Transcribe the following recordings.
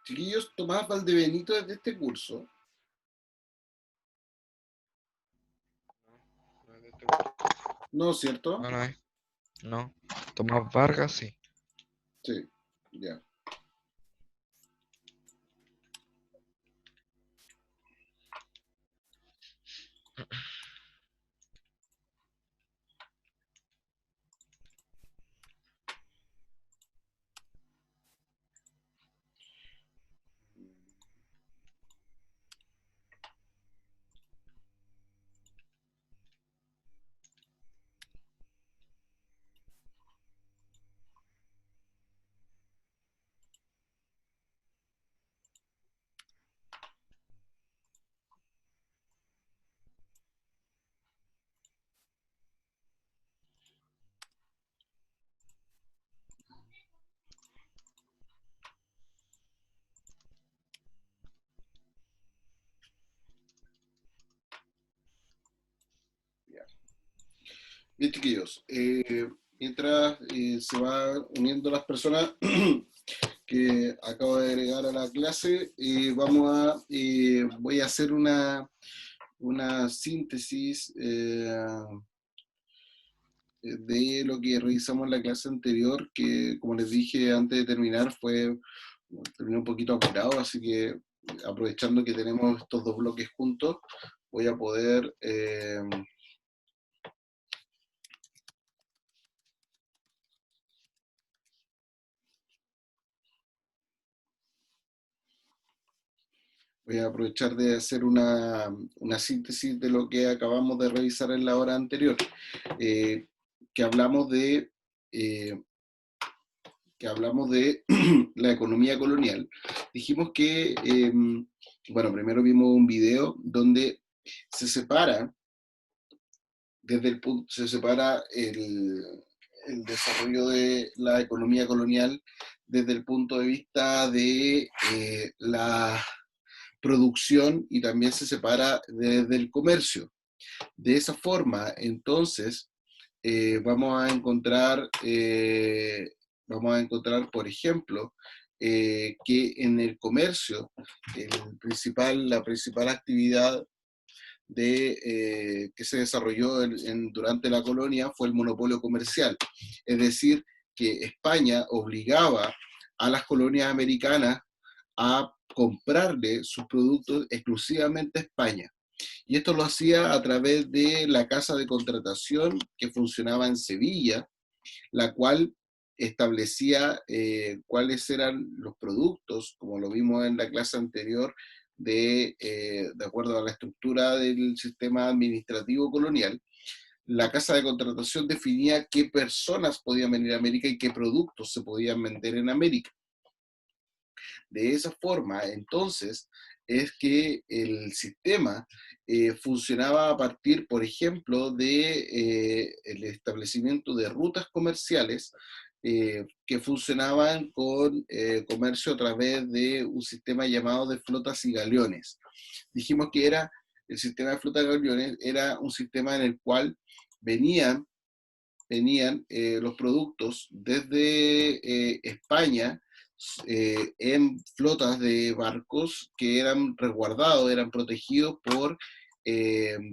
Chiquillos, Tomás Valdebenito es de este curso. No es de este curso. ¿No es cierto? No, no es. No. Tomás Vargas, sí. Sí, ya. Ya. Bien, chiquillos. Mientras se van uniendo las personas que acabo de agregar a la clase, voy a hacer una síntesis de lo que revisamos en la clase anterior, que como les dije antes de terminar, terminé un poquito apurado, así que aprovechando que tenemos estos dos bloques juntos, voy a poder voy a aprovechar de hacer una síntesis de lo que acabamos de revisar en la hora anterior, eh, que hablamos de eh, que hablamos de la economía colonial. Dijimos que, bueno, primero vimos un video donde se separa, se separa el desarrollo de la economía colonial desde el punto de vista de la producción y también se separa desde el comercio. De esa forma, entonces, eh, vamos a encontrar, eh, por ejemplo, que en el comercio la principal actividad que se desarrolló durante la colonia fue el monopolio comercial. Es decir, que España obligaba a las colonias americanas a comprarle sus productos exclusivamente a España. Y esto lo hacía a través de la casa de contratación que funcionaba en Sevilla, la cual establecía cuáles eran los productos, como lo vimos en la clase anterior, de acuerdo a la estructura del sistema administrativo colonial. La casa de contratación definía qué personas podían venir a América y qué productos se podían vender en América. De esa forma, entonces, es que el sistema funcionaba a partir, por ejemplo, de el establecimiento de rutas comerciales que funcionaban con comercio a través de un sistema llamado de flotas y galeones. Dijimos que el sistema de flotas y galeones era un sistema en el cual venían, venían los productos desde España en flotas de barcos que eran resguardados, eran protegidos por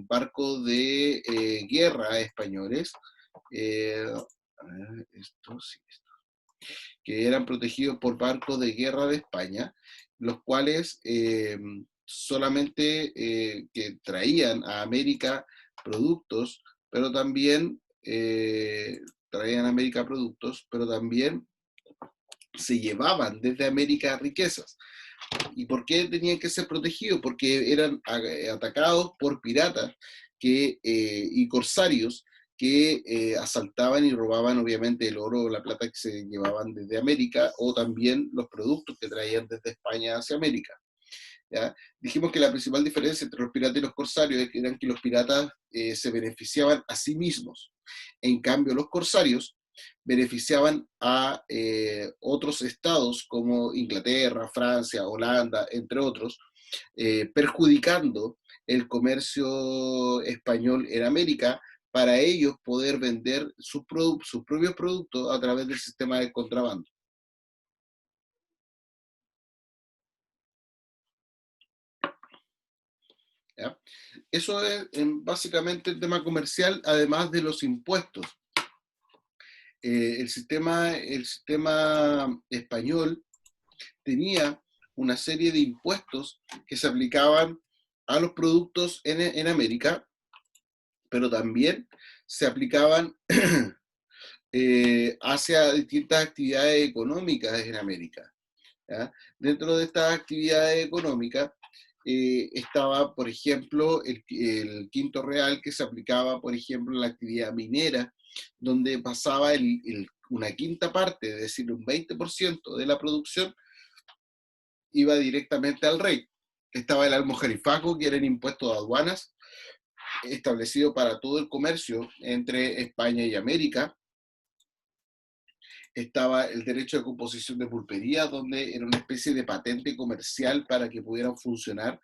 barcos de guerra españoles, esto sí, que eran protegidos por barcos de guerra de España, los cuales solamente que traían a América productos, pero también traían a América productos, pero también se llevaban desde América riquezas. ¿Y por qué tenían que ser protegidos? Porque eran atacados por piratas y corsarios que asaltaban y robaban obviamente el oro o la plata que se llevaban desde América o también los productos que traían desde España hacia América. ¿Ya? Dijimos que la principal diferencia entre los piratas y los corsarios eran que los piratas se beneficiaban a sí mismos. En cambio, los corsarios beneficiaban a otros estados como Inglaterra, Francia, Holanda, entre otros, perjudicando el comercio español en América para ellos poder vender sus propios productos a través del sistema de contrabando. ¿ya? Eso es básicamente el tema comercial, además de los impuestos. El sistema español tenía una serie de impuestos que se aplicaban a los productos en América, pero también se aplicaban hacia distintas actividades económicas en América. ¿Ya? Dentro de estas actividades económicas estaba, por ejemplo, el quinto real que se aplicaba, por ejemplo, en la actividad minera, donde pasaba una quinta parte, es decir, un 20% de la producción iba directamente al rey. Estaba el almojerifaco, que era el impuesto de aduanas, establecido para todo el comercio entre España y América. Estaba el derecho de composición de pulpería, donde era una especie de patente comercial para que pudieran funcionar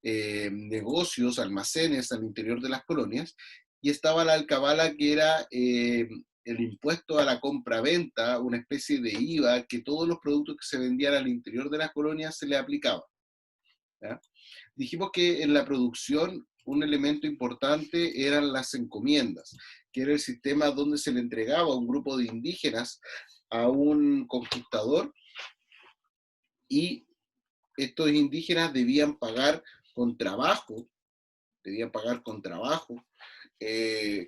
negocios, almacenes al interior de las colonias, y estaba la alcabala, que era el impuesto a la compra-venta, una especie de IVA que todos los productos que se vendían al interior de las colonias se le aplicaba. ¿Ya? Dijimos que en la producción un elemento importante eran las encomiendas, que era el sistema donde se le entregaba a un grupo de indígenas a un conquistador, y estos indígenas debían pagar con trabajo, que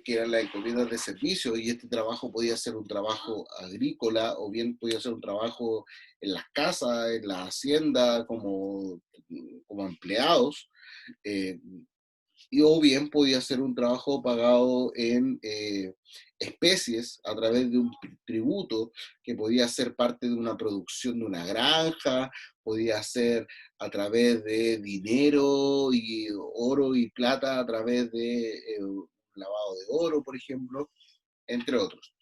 eran las encomiendas de servicio, y este trabajo podía ser un trabajo agrícola o bien podía ser un trabajo en las casas, en la hacienda, como empleados, eh, o bien podía ser un trabajo pagado en especies a través de un tributo, que podía ser parte de una producción de una granja, podía ser a través de dinero y oro y plata, a través de lavado de oro, por ejemplo, entre otros.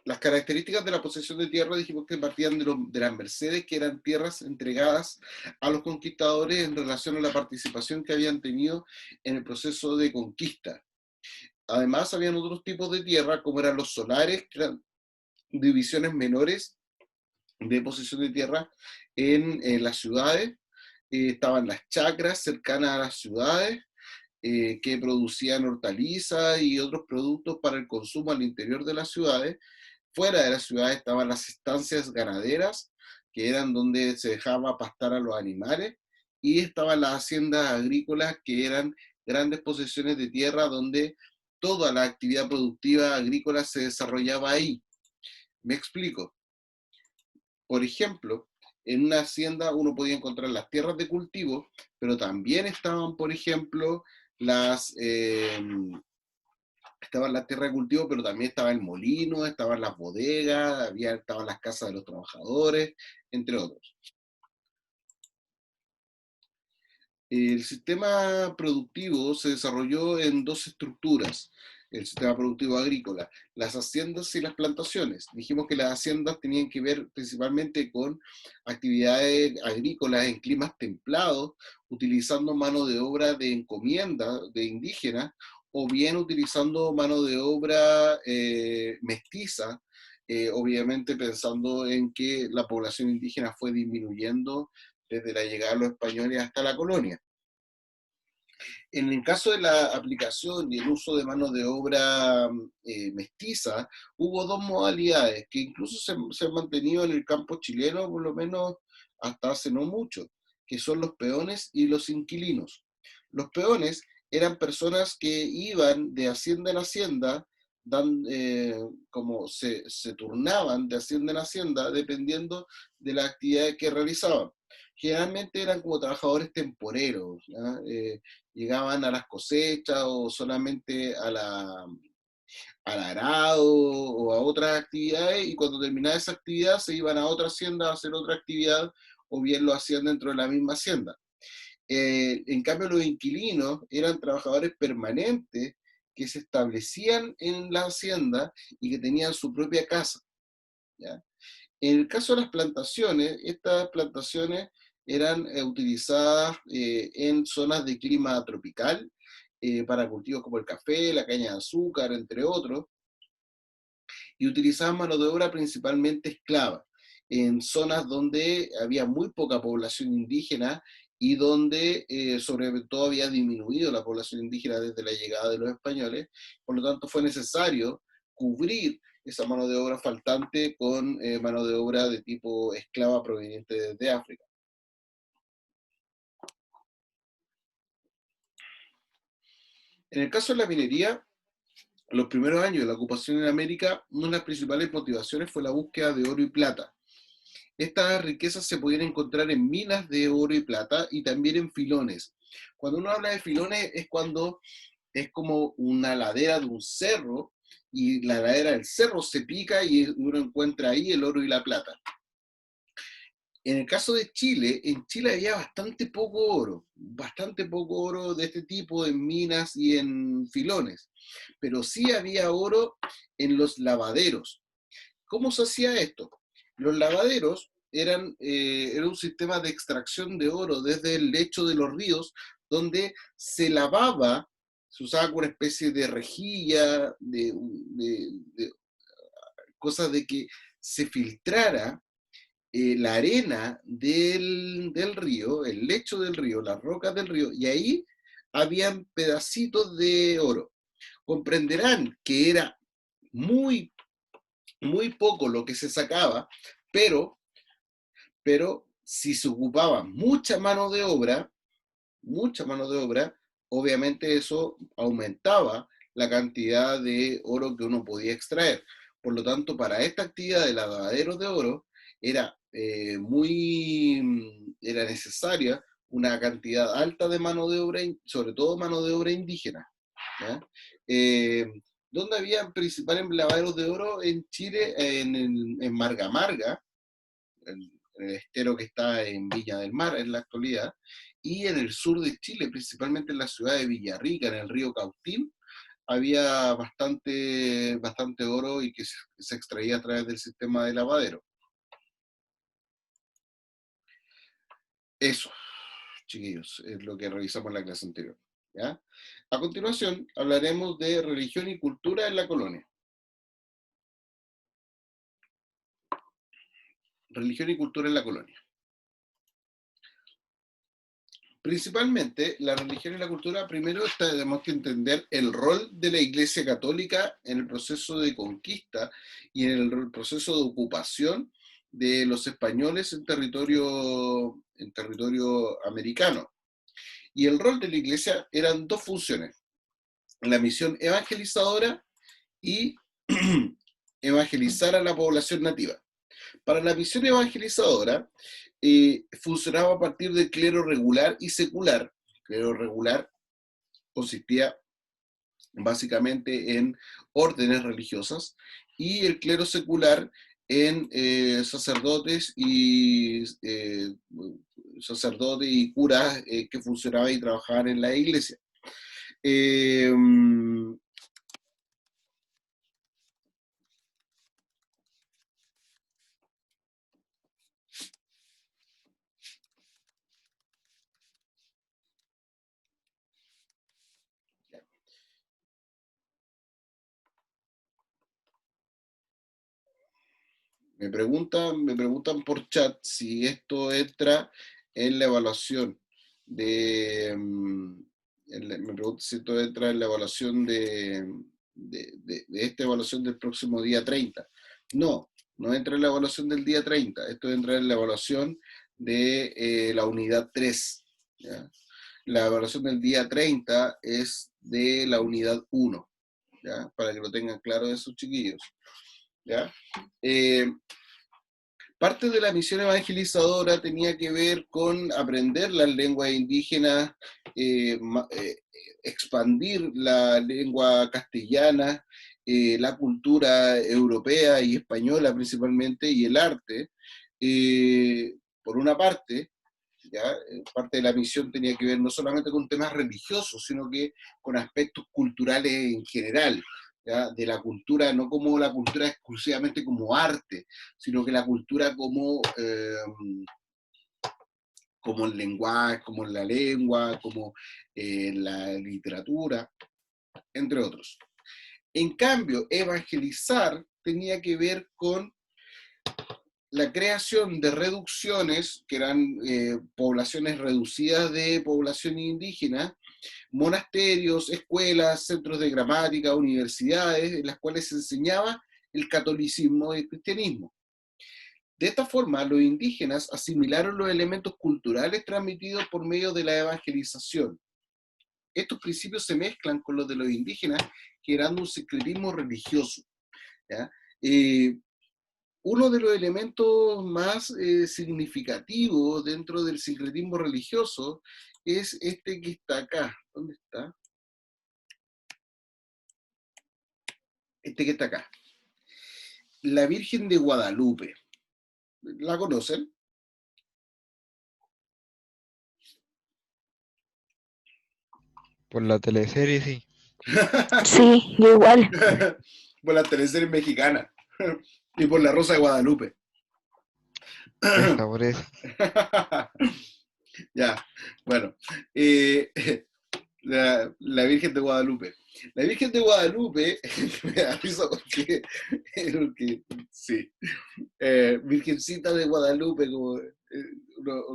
Las características de la posesión de tierra dijimos que partían de las mercedes, que eran tierras entregadas a los conquistadores en relación a la participación que habían tenido en el proceso de conquista. Además, habían otros tipos de tierra, como eran los solares, que eran divisiones menores de posesión de tierra en las ciudades. Estaban las chacras cercanas a las ciudades, que producían hortalizas y otros productos para el consumo al interior de las ciudades. Fuera de la ciudad estaban las estancias ganaderas, que eran donde se dejaba pastar a los animales, y estaban las haciendas agrícolas, que eran grandes posesiones de tierra donde toda la actividad productiva agrícola se desarrollaba ahí. Me explico. Por ejemplo, en una hacienda uno podía encontrar las tierras de cultivo, pero también estaban, por ejemplo, estaban las tierras de cultivo, pero también estaba el molino, estaban las bodegas, estaban las casas de los trabajadores, entre otros. El sistema productivo se desarrolló en dos estructuras: el sistema productivo agrícola, las haciendas y las plantaciones. Dijimos que las haciendas tenían que ver principalmente con actividades agrícolas en climas templados, utilizando mano de obra de encomienda de indígenas, o bien utilizando mano de obra mestiza, obviamente pensando en que la población indígena fue disminuyendo desde la llegada de los españoles hasta la colonia. En el caso de la aplicación y el uso de mano de obra mestiza, hubo dos modalidades que incluso se han mantenido en el campo chileno, por lo menos hasta hace no mucho, que son los peones y los inquilinos. Los peones eran personas que iban de hacienda en hacienda, como se turnaban de hacienda en hacienda dependiendo de las actividades que realizaban. Generalmente eran como trabajadores temporeros, ¿ya? Llegaban a las cosechas o solamente al arado o a otras actividades, y cuando terminaba esa actividad se iban a otra hacienda a hacer otra actividad, o bien lo hacían dentro de la misma hacienda. En cambio, los inquilinos eran trabajadores permanentes que se establecían en la hacienda y que tenían su propia casa, ¿ya? En el caso de las plantaciones, estas plantaciones eran utilizadas en zonas de clima tropical, para cultivos como el café, la caña de azúcar, entre otros, y utilizaban mano de obra principalmente esclava. en zonas donde había muy poca población indígena y donde sobre todo había disminuido la población indígena desde la llegada de los españoles. Por lo tanto, fue necesario cubrir esa mano de obra faltante con mano de obra de tipo esclava proveniente de África. En el caso de la minería, los primeros años de la ocupación en América, una de las principales motivaciones fue la búsqueda de oro y plata. Estas riquezas se podían encontrar en minas de oro y plata y también en filones. Cuando uno habla de filones es cuando es como una ladera de un cerro y la ladera del cerro se pica y uno encuentra ahí el oro y la plata. En el caso de Chile, en Chile había bastante poco oro de este tipo en minas y en filones, pero sí había oro en los lavaderos. ¿Cómo se hacía esto? Los lavaderos era un sistema de extracción de oro desde el lecho de los ríos, donde se lavaba, se usaba como una especie de rejilla, de cosas de que se filtrara la arena del río, el lecho del río, las rocas del río, y ahí habían pedacitos de oro. Comprenderán que era muy, muy poco lo que se sacaba, pero, pero si se ocupaba mucha mano de obra, obviamente eso aumentaba la cantidad de oro que uno podía extraer. Por lo tanto, para esta actividad de lavaderos de oro era era necesaria una cantidad alta de mano de obra, sobre todo mano de obra indígena. ¿Ya? Eh, ¿Dónde había principales lavaderos de oro en Chile? En Marga Marga, el estero que está en Viña del Mar en la actualidad, y en el sur de Chile, principalmente en la ciudad de Villarrica, en el río Cautín, había bastante oro y que se extraía a través del sistema de lavadero. Eso, chiquillos, es lo que revisamos en la clase anterior. ¿Ya? A continuación, hablaremos de religión y cultura en la colonia. Religión y cultura en la colonia. Principalmente, la religión y la cultura, primero tenemos que entender el rol de la Iglesia Católica en el proceso de conquista y en el proceso de ocupación de los españoles en territorio americano. Y el rol de la Iglesia eran dos funciones, la misión evangelizadora y evangelizar a la población nativa. Para la misión evangelizadora, funcionaba a partir del clero regular y secular. El clero regular consistía básicamente en órdenes religiosas y el clero secular en sacerdotes y curas que funcionaban y trabajaban en la iglesia. Eh, me preguntan por chat si esto entra en la evaluación me preguntan si esto entra en la evaluación de esta evaluación del próximo día 30. No, no entra en la evaluación del día 30, esto entra en la evaluación de la unidad 3. ¿Ya? La evaluación del día 30 es de la unidad 1, ¿ya? Para que lo tengan claro esos chiquillos. ¿Ya? Parte de la misión evangelizadora tenía que ver con aprender las lenguas indígenas, expandir la lengua castellana, la cultura europea y española principalmente, y el arte. Por una parte, ¿ya? Parte de la misión tenía que ver no solamente con temas religiosos, sino que con aspectos culturales en general, ¿ya? De la cultura, no como la cultura exclusivamente como arte, sino que la cultura como el lenguaje, como la lengua, como la literatura, entre otros. En cambio, evangelizar tenía que ver con la creación de reducciones, que eran poblaciones reducidas de población indígena, monasterios, escuelas, centros de gramática, universidades, en las cuales se enseñaba el catolicismo y el cristianismo. De esta forma, los indígenas asimilaron los elementos culturales transmitidos por medio de la evangelización. Estos principios se mezclan con los de los indígenas, generando un sincretismo religioso, ¿ya? Uno de los elementos más significativos dentro del sincretismo religioso es este que está acá. ¿Dónde está? Este que está acá. La Virgen de Guadalupe. ¿La conocen? Por la teleserie, sí. Sí, yo igual. Por la teleserie mexicana y por la Rosa de Guadalupe. Esa, por esa. Ya, bueno. La Virgen de Guadalupe. La Virgen de Guadalupe, me da risa porque sí, Virgencita de Guadalupe,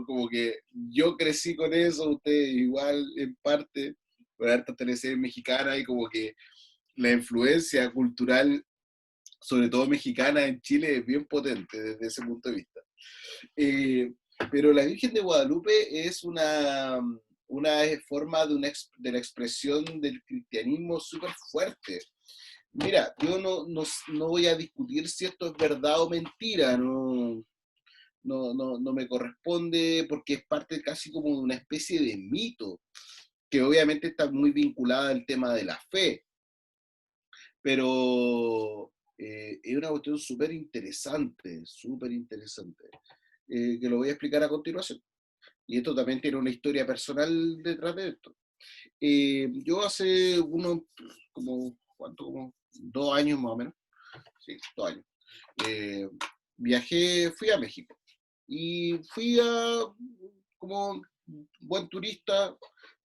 como que yo crecí con eso, usted igual en parte, por harta teleserie mexicana y como que la influencia cultural, sobre todo mexicana en Chile, es bien potente desde ese punto de vista. Eh, pero la Virgen de Guadalupe es una forma de la expresión del cristianismo súper fuerte. Mira, yo no voy a discutir si esto es verdad o mentira, no me corresponde porque es parte casi como de una especie de mito, que obviamente está muy vinculada al tema de la fe, pero es una cuestión súper interesante, que lo voy a explicar a continuación. Y esto también tiene una historia personal detrás de esto. Yo hace ¿cuánto? Como 2 años más o menos, sí, 2 años, eh, fui a México y como buen turista,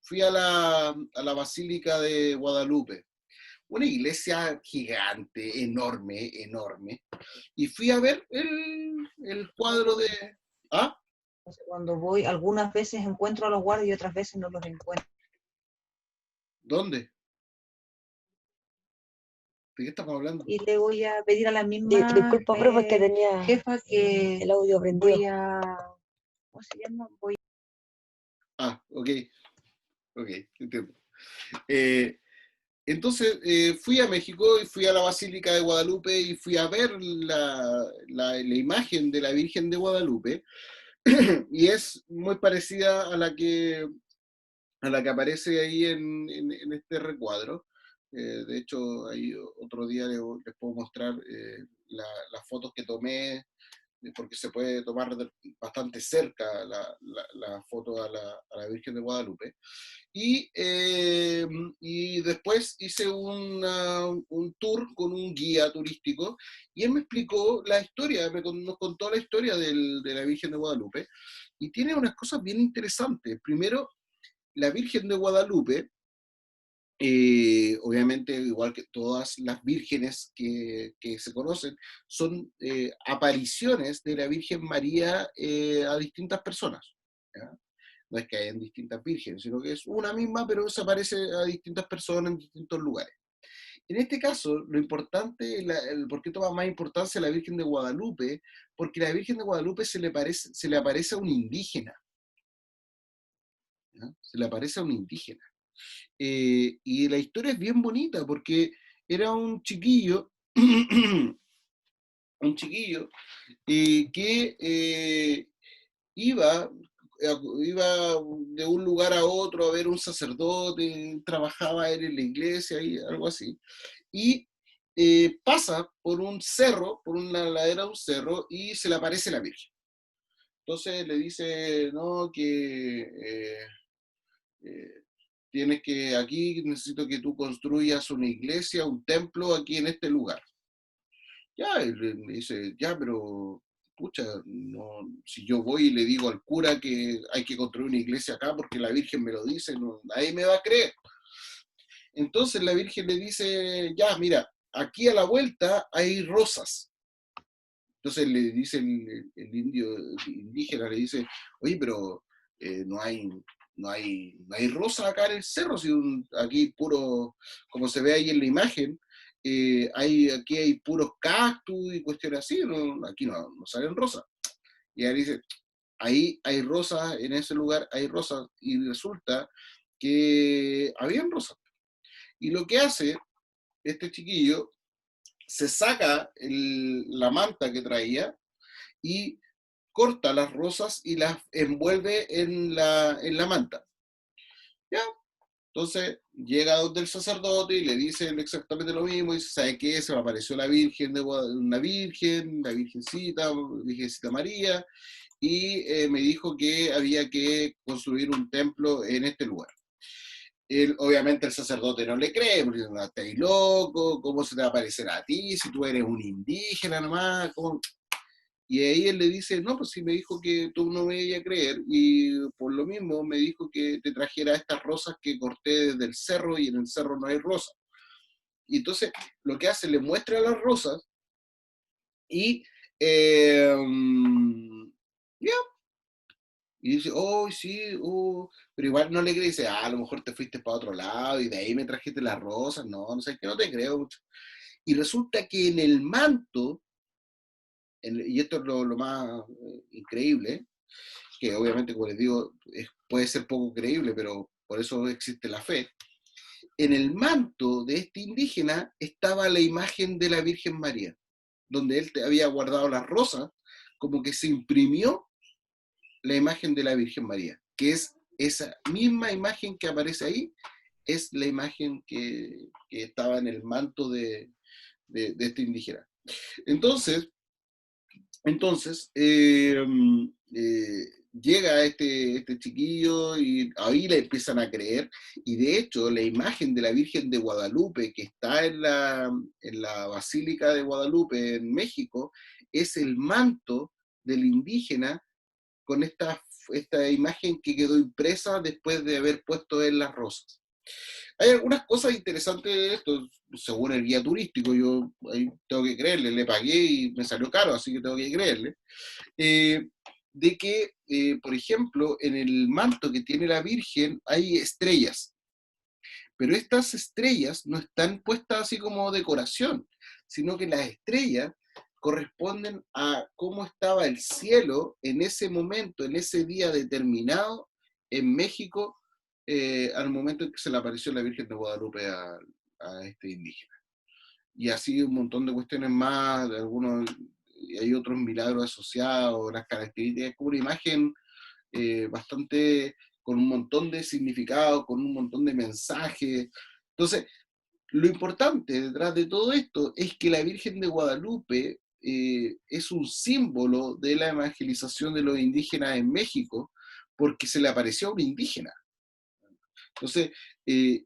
fui a la Basílica de Guadalupe, una iglesia gigante, enorme, enorme, y fui a ver el cuadro de... ¿Ah? Cuando voy, algunas veces encuentro a los guardias y otras veces no los encuentro. ¿Dónde? ¿De qué estamos hablando? Y le voy a pedir a la misma Disculpa, profe, es que tenía jefa que el audio prendido. voy a... ¿Cómo se llama? Ah, ok, entiendo. Entonces fui a México y fui a la Basílica de Guadalupe y fui a ver la imagen de la Virgen de Guadalupe y es muy parecida a la que aparece ahí en este recuadro. De hecho, ahí otro día les puedo mostrar las fotos que tomé, porque se puede tomar bastante cerca la foto a la Virgen de Guadalupe. Y después hice un tour con un guía turístico y él me explicó la historia, nos contó la historia de la Virgen de Guadalupe y tiene unas cosas bien interesantes. Primero, la Virgen de Guadalupe, obviamente, igual que todas las vírgenes que se conocen, son apariciones de la Virgen María a distintas personas, ¿ya? No es que hayan distintas vírgenes, sino que es una misma, pero se aparece a distintas personas en distintos lugares. En este caso, lo importante, ¿por qué toma más importancia la Virgen de Guadalupe? Porque la Virgen de Guadalupe se le aparece a un indígena, ¿ya? Se le aparece a un indígena. Y la historia es bien bonita porque era un chiquillo, que iba, iba de un lugar a otro a ver un sacerdote, trabajaba él en la iglesia y algo así, y pasa por un cerro, por una ladera de un cerro, y se le aparece la Virgen. Entonces le dice, no, que eh, tienes que, aquí necesito que tú construyas una iglesia, un templo aquí en este lugar. Ya, él me dice, ya, pero, pucha, no, si yo voy y le digo al cura que hay que construir una iglesia acá porque la Virgen me lo dice, no, nadie me va a creer. Entonces la Virgen le dice, ya, mira, aquí a la vuelta hay rosas, Entonces le dice el indio, el indígena, le dice, oye, pero no hay rosa acá en el cerro, si aquí puro, como se ve ahí en la imagen, aquí hay puros cactus y cuestiones así, aquí no salen rosas. Y él dice, ahí hay rosas, en ese lugar hay rosas, y resulta que habían rosas. Y lo que hace este chiquillo, se saca la manta que traía y corta las rosas y las envuelve en la manta. ¿Ya? Entonces llega donde el sacerdote y le dice exactamente lo mismo, y dice, ¿sabe qué? Se me apareció la Virgen, una Virgen, la Virgencita María, y me dijo que había que construir un templo en este lugar. Obviamente el sacerdote no le cree, porque dice, no, estás loco, ¿cómo se te va a aparecer a ti si tú eres un indígena nomás? ¿Cómo? Y ahí él le dice, no, pues sí, me dijo que tú no me ibas a creer, y por lo mismo me dijo que te trajera estas rosas que corté desde el cerro, y en el cerro no hay rosas. Y entonces lo que hace, le muestra las rosas, y ya, y dice, oh, sí, oh, pero igual no le cree, dice, a lo mejor te fuiste para otro lado y de ahí me trajiste las rosas, no sé, que no te creo mucho. Y resulta que en el manto, y esto es lo más increíble, que obviamente, como les digo, puede ser poco creíble, pero por eso existe la fe. En el manto de este indígena estaba la imagen de la Virgen María, donde él había guardado las rosas, como que se imprimió la imagen de la Virgen María, que es esa misma imagen que aparece ahí, es la imagen que estaba en el manto de este indígena. Entonces llega este chiquillo y ahí le empiezan a creer, y de hecho la imagen de la Virgen de Guadalupe que está en la Basílica de Guadalupe en México es el manto del indígena con esta imagen que quedó impresa después de haber puesto en las rosas. Hay algunas cosas interesantes de esto, según el guía turístico, yo ahí tengo que creerle, le pagué y me salió caro, así que tengo que creerle, de que, por ejemplo, en el manto que tiene la Virgen hay estrellas, pero estas estrellas no están puestas así como decoración, sino que las estrellas corresponden a cómo estaba el cielo en ese momento, en ese día determinado en México, al momento en que se le apareció la Virgen de Guadalupe a este indígena. Y así un montón de cuestiones más, de algunos, y hay otros milagros asociados, las características, como una imagen bastante, con un montón de significado, con un montón de mensajes. Entonces, lo importante detrás de todo esto es que la Virgen de Guadalupe es un símbolo de la evangelización de los indígenas en México, porque se le apareció a un indígena. Entonces,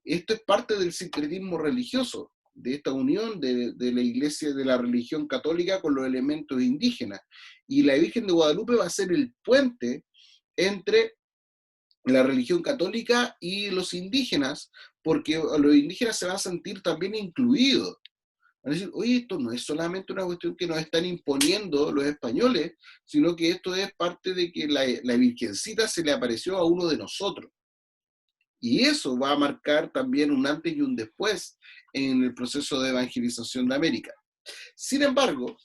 esto es parte del sincretismo religioso, de esta unión de la iglesia, de la religión católica con los elementos indígenas. Y la Virgen de Guadalupe va a ser el puente entre la religión católica y los indígenas, porque los indígenas se van a sentir también incluidos. Van a decir, oye, esto no es solamente una cuestión que nos están imponiendo los españoles, sino que esto es parte de que la Virgencita se le apareció a uno de nosotros. Y eso va a marcar también un antes y un después en el proceso de evangelización de América. Sin embargo,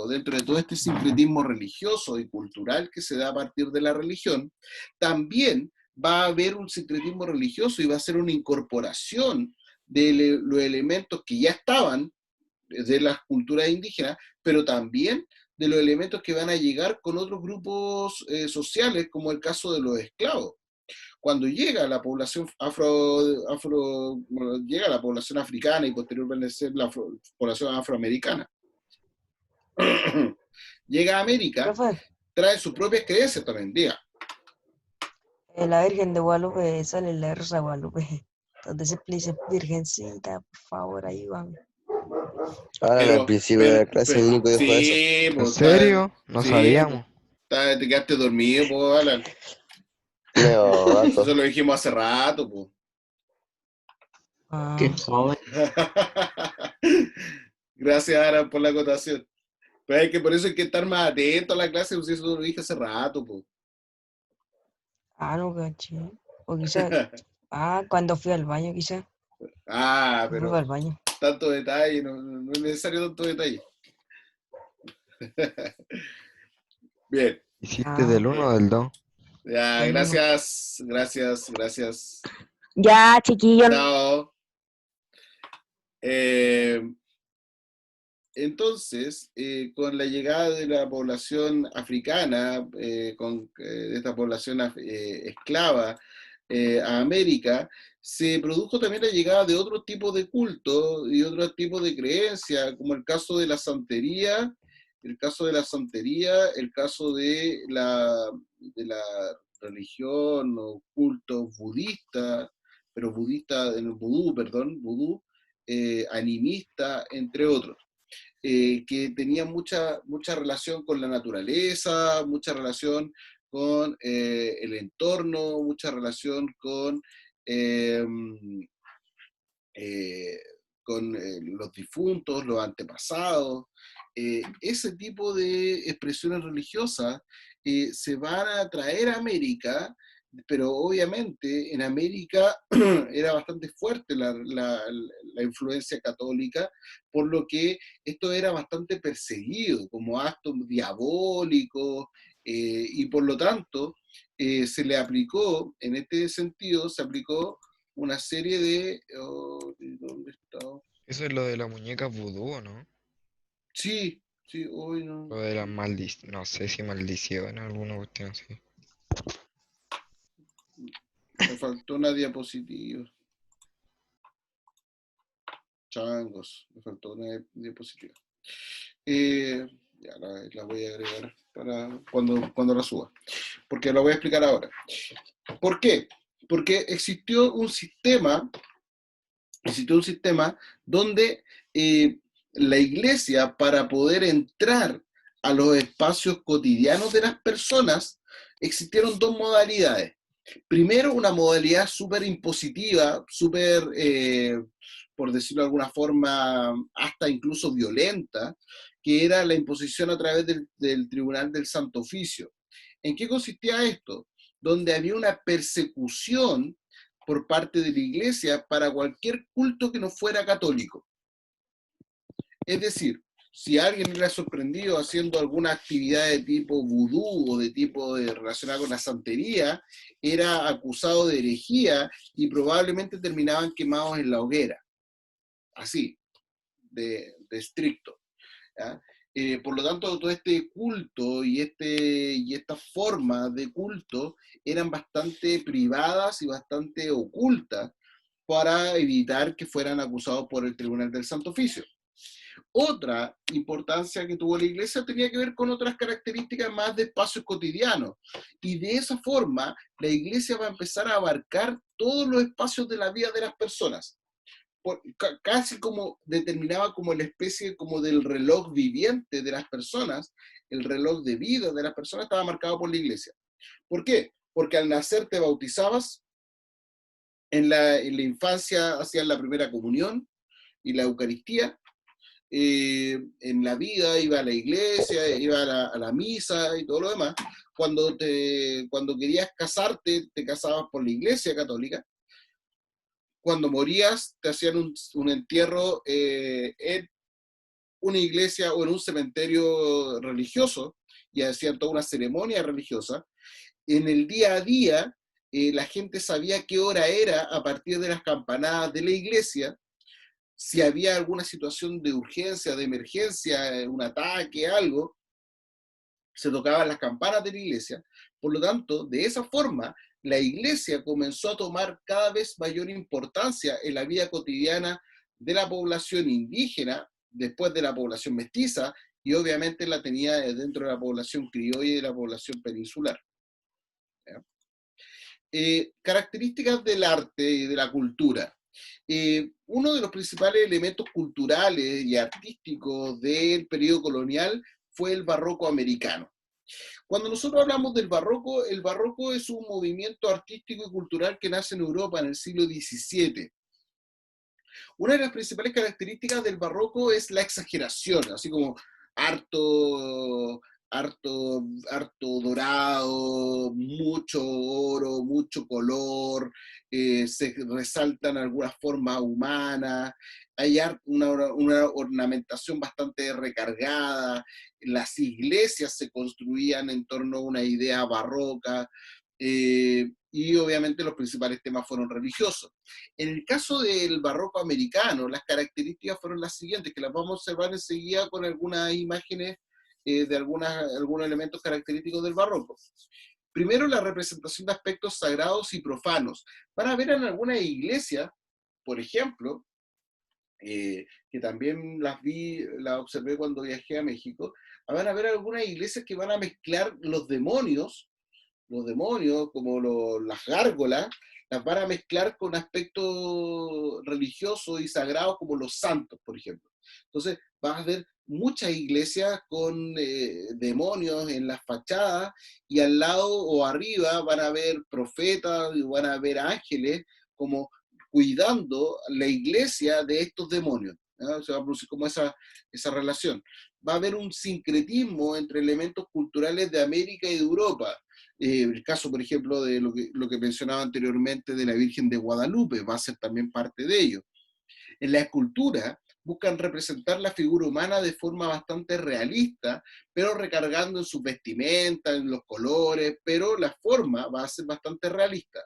dentro de todo este sincretismo religioso y cultural que se da a partir de la religión, también va a haber un sincretismo religioso y va a ser una incorporación de los elementos que ya estaban de las culturas indígenas, pero también de los elementos que van a llegar con otros grupos sociales, como el caso de los esclavos. Cuando llega la población llega la población africana y posteriormente la población afroamericana, llega a América, Profe, trae sus propias creencias también, diga. la Virgen de Guadalupe sale en la Rosa de Guadalupe. Entonces se dice, Virgencita, por favor, ayúdame. Ahora al principio de la clase el único dijo eso. Sí, ¿En pues, serio? No sí, pues, sabíamos. te quedaste dormido, pues, Alan. Medio gato. Eso lo dijimos hace rato, pues. Ah, Qué joven. Gracias, Alan, por la acotación. Pero es que por eso hay que estar más atento a la clase, pues eso lo dije hace rato, pues. Ah, no caché. O quizás, cuando fui al baño, quizás. Ah, Fui pero al baño. tanto detalle, no es necesario tanto detalle. Bien, ¿Hiciste Ah, del 1 o del 2? ya, del uno. gracias. Ya, chiquillo. Chao. Eh, Entonces, con la llegada de la población africana, de esta población esclava a América, se produjo también la llegada de otros tipos de cultos y otros tipos de creencias, como el caso de la santería, el caso de la religión o culto budista, pero budista, en el vudú, perdón, vudú, animista, entre otros, que tenía mucha relación con la naturaleza, mucha relación con el entorno, mucha relación eh, eh, con los difuntos, los antepasados. Ese tipo de expresiones religiosas se van a traer a América, pero obviamente en América era bastante fuerte la influencia católica, por lo que esto era bastante perseguido como acto diabólico, y por lo tanto se le aplicó, en este sentido, se aplicó una serie de... ¿dónde está? Eso es lo de la muñeca vudú, ¿o no? Sí, hoy no. Lo de las maldiciones, no sé si maldición alguna cuestión así. Me faltó una diapositiva. Changos, me faltó una diapositiva. Ya la voy a agregar para cuando la suba, porque la voy a explicar ahora. ¿Por qué? Porque existió un sistema donde la iglesia, para poder entrar a los espacios cotidianos de las personas, existieron dos modalidades. Primero, una modalidad súper impositiva, por decirlo de alguna forma, hasta incluso violenta, que era la imposición a través del Tribunal del Santo Oficio. ¿En qué consistía esto? Donde había una persecución por parte de la iglesia para cualquier culto que no fuera católico. Es decir, si alguien era sorprendido haciendo alguna actividad de tipo vudú o de tipo relacionada con la santería, era acusado de herejía y probablemente terminaban quemados en la hoguera. Así, de estricto. ¿Ya? Por lo tanto, todo este culto y estas formas de culto eran bastante privadas y bastante ocultas para evitar que fueran acusados por el Tribunal del Santo Oficio. Otra importancia que tuvo la iglesia tenía que ver con otras características más de espacios cotidianos. Y de esa forma, la iglesia va a empezar a abarcar todos los espacios de la vida de las personas. Casi como determinaba como la especie como del reloj viviente de las personas, el reloj de vida de las personas estaba marcado por la iglesia. ¿Por qué? Porque al nacer te bautizabas, en la infancia hacías la primera comunión y la Eucaristía, en la vida iba a la iglesia, iba a la misa y todo lo demás. Cuando querías casarte, te casabas por la iglesia católica. Cuando morías, te hacían un entierro en una iglesia o en un cementerio religioso y hacían toda una ceremonia religiosa. En el día a día, la gente sabía qué hora era a partir de las campanadas de la iglesia. Si había alguna situación de urgencia, de emergencia, un ataque, algo, se tocaban las campanas de la iglesia. Por lo tanto, de esa forma, la iglesia comenzó a tomar cada vez mayor importancia en la vida cotidiana de la población indígena, después de la población mestiza, y obviamente la tenía dentro de la población criolla y de la población peninsular. Características del arte y de la cultura. Uno de los principales elementos culturales y artísticos del periodo colonial fue el barroco americano. Cuando nosotros hablamos del barroco, el barroco es un movimiento artístico y cultural que nace en Europa en el siglo XVII. Una de las principales características del barroco es la exageración, así como harto, harto dorado, mucho oro, mucho color, se resaltan algunas formas humanas, hay una ornamentación bastante recargada, las iglesias se construían en torno a una idea barroca, y obviamente los principales temas fueron religiosos. En el caso del barroco americano, las características fueron las siguientes, que las vamos a observar enseguida con algunas imágenes de algunos elementos característicos del barroco. Primero, la representación de aspectos sagrados y profanos. Van a ver en algunas iglesias, por ejemplo, que también las observé cuando viajé a México, van a ver algunas iglesias que van a mezclar los demonios como las gárgolas, las van a mezclar con aspectos religiosos y sagrados como los santos, por ejemplo. Entonces, vas a ver muchas iglesias con demonios en las fachadas, y al lado o arriba van a ver profetas y van a ver ángeles como cuidando la iglesia de estos demonios, ¿no? Se va a producir como esa relación. Va a haber un sincretismo entre elementos culturales de América y de Europa. El caso, por ejemplo, de lo que mencionaba anteriormente de la Virgen de Guadalupe, va a ser también parte de ello. En la escultura buscan representar la figura humana de forma bastante realista, pero recargando en sus vestimentas, en los colores, pero la forma va a ser bastante realista.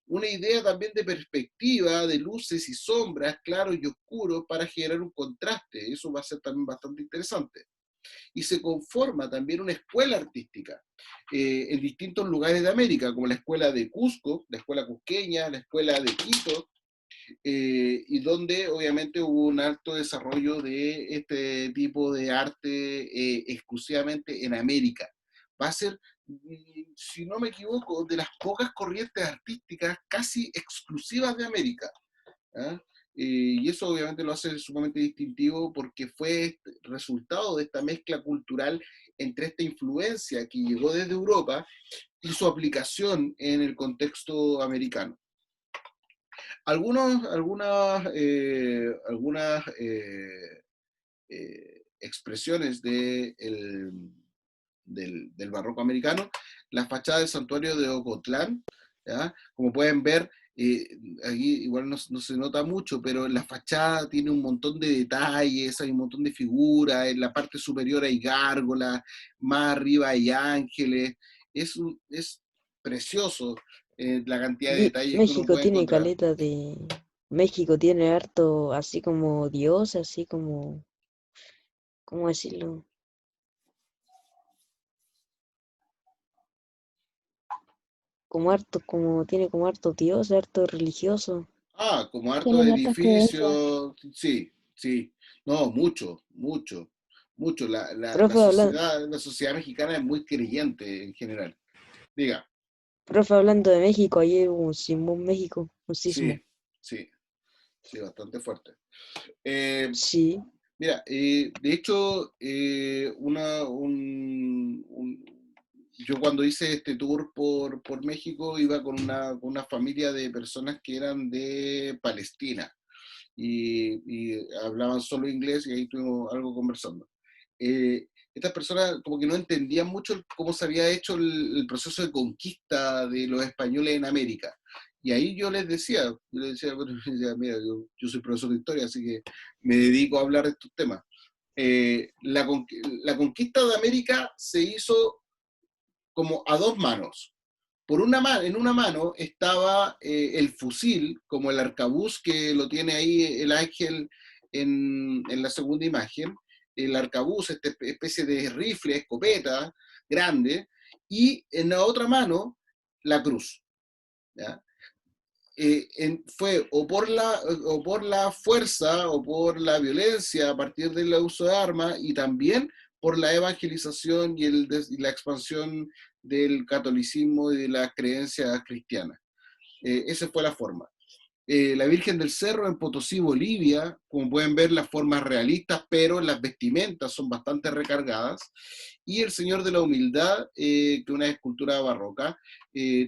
Una idea también de perspectiva, de luces y sombras, claros y oscuros, para generar un contraste. Eso va a ser también bastante interesante. Y se conforma también una escuela artística en distintos lugares de América, como la escuela de Cusco, la escuela cusqueña, la escuela de Quito, y donde obviamente hubo un alto desarrollo de este tipo de arte exclusivamente en América. Va a ser, si no me equivoco, de las pocas corrientes artísticas casi exclusivas de América, ¿ah? Y eso obviamente lo hace sumamente distintivo porque fue resultado de esta mezcla cultural entre esta influencia que llegó desde Europa y su aplicación en el contexto americano. Algunas expresiones del barroco americano, la fachada del santuario de Ocotlán, ¿ya? Como pueden ver, aquí igual no se nota mucho, pero en la fachada tiene un montón de detalles, hay un montón de figuras, en la parte superior hay gárgolas, más arriba hay ángeles, es precioso la cantidad de detalles que uno México puede tiene encontrar. caleta de... México tiene harto, así como Dios, así como... ¿Cómo decirlo? Como harto, como tiene como harto Dios, harto religioso. Como harto Tienen hartas creencias. edificios, sí, sí, no, mucho, mucho, mucho. Profe, La sociedad mexicana es muy creyente en general. Diga, hablando de México, ayer hubo un sismo en México, un sismo. sí, sí, sí, bastante fuerte. Eh, Sí, Mira, de hecho, yo cuando hice este tour por México iba con una familia de personas que eran de Palestina y hablaban solo inglés, y ahí tuvimos algo conversando. Estas personas como que no entendían mucho cómo se había hecho el proceso de conquista de los españoles en América. Y ahí bueno, mira, yo soy profesor de historia, así que me dedico a hablar de estos temas. La conquista de América se hizo como a dos manos. En una mano estaba el fusil, como el arcabuz que lo tiene ahí el ángel en la segunda imagen, el arcabuz, esta especie de rifle, escopeta grande, y en la otra mano la cruz, ¿ya? Fue o por la fuerza o por la violencia a partir del uso de armas, y también por la evangelización y la expansión del catolicismo y de las creencias cristianas. Esa fue la forma. La Virgen del Cerro en Potosí, Bolivia, como pueden ver, las formas realistas, pero las vestimentas son bastante recargadas. Y el Señor de la Humildad, que es una escultura barroca,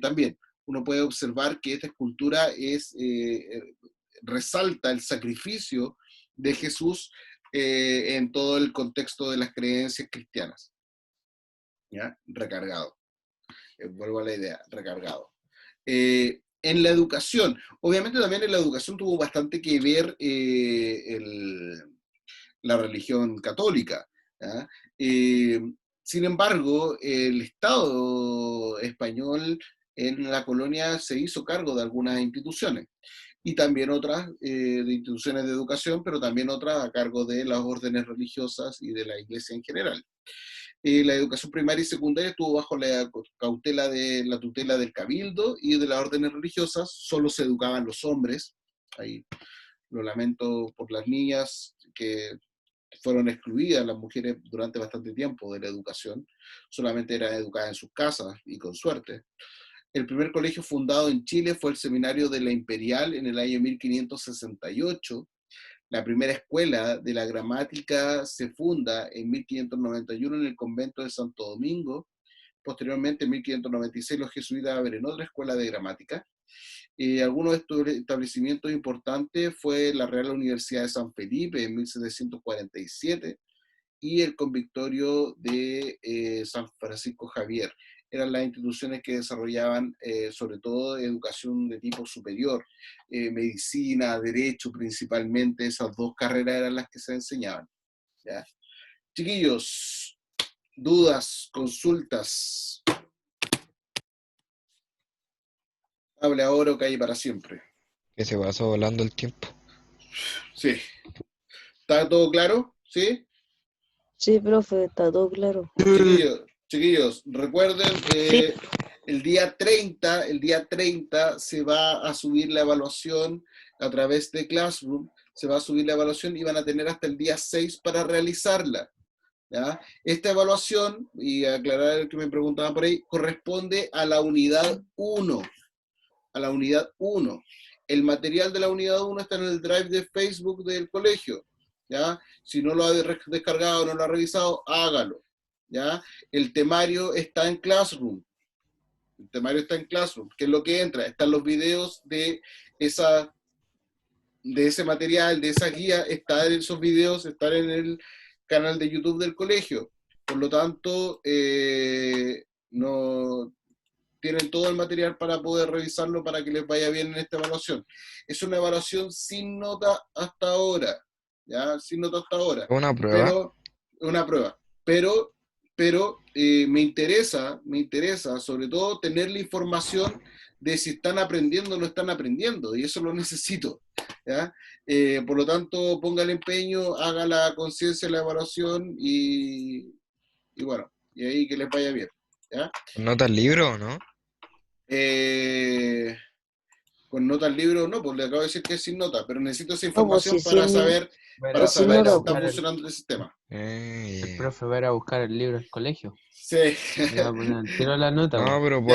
también uno puede observar que esta escultura resalta el sacrificio de Jesús en todo el contexto de las creencias cristianas. ¿Ya? Recargado. Vuelvo a la idea, recargado. En la educación, obviamente también en la educación tuvo bastante que ver la religión católica. ¿Ya? Sin embargo, el Estado español en la colonia se hizo cargo de algunas instituciones y también otras de instituciones de educación, pero también otras a cargo de las órdenes religiosas y de la iglesia en general. La educación primaria y secundaria estuvo bajo la tutela del cabildo y de las órdenes religiosas, solo se educaban los hombres. Ahí lo lamento por las niñas que fueron excluidas, las mujeres durante bastante tiempo de la educación, solamente eran educadas en sus casas y con suerte. El primer colegio fundado en Chile fue el Seminario de la Imperial en el año 1568. La primera escuela de la gramática se funda en 1591 en el convento de Santo Domingo. Posteriormente, en 1596, los jesuitas abren otra escuela de gramática. Algunos de estos establecimientos importantes fue la Real Universidad de San Felipe en 1747 y el Convictorio de San Francisco Javier. Eran las instituciones que desarrollaban sobre todo educación de tipo superior, medicina, derecho principalmente, esas dos carreras eran las que se enseñaban. ¿Ya? Chiquillos, dudas, consultas. Hable ahora o calle para siempre. Que se pasó volando el tiempo. Sí. ¿Está todo claro? ¿Sí? Sí, profe, está todo claro. Chiquillos, recuerden, el día 30 se va a subir la evaluación a través de Classroom, se va a subir la evaluación y van a tener hasta el día 6 para realizarla. ¿Ya? Esta evaluación, y aclarar el que me preguntaban por ahí, corresponde a la unidad 1. A la unidad 1. El material de la unidad 1 está en el drive de Facebook del colegio. ¿Ya? Si no lo ha descargado, no lo ha revisado, hágalo. ¿Ya? El temario está en Classroom. El temario está en Classroom. ¿Qué es lo que entra? Están los videos de ese material, de esa guía, están esos videos, están en el canal de YouTube del colegio. Por lo tanto, no tienen todo el material para poder revisarlo para que les vaya bien en esta evaluación. Es una evaluación sin nota hasta ahora, ¿ya? Sin nota hasta ahora. ¿Una prueba? Pero, una prueba. Pero me interesa, sobre todo, tener la información de si están aprendiendo o no están aprendiendo, y eso lo necesito, ¿ya? Por lo tanto, ponga el empeño, haga la conciencia de la evaluación y bueno, y ahí que les vaya bien, ¿ya? ¿Nota el libro o no? Con nota al libro, no, pues le acabo de decir que es sin nota, pero necesito esa No, pues información sí, para sí, saber, Pero sin va a ir a nota, si está buscar funcionando el sistema. el profe va a ir a buscar el libro al colegio. Sí. Le va a poner al tiro la nota, No, po. pero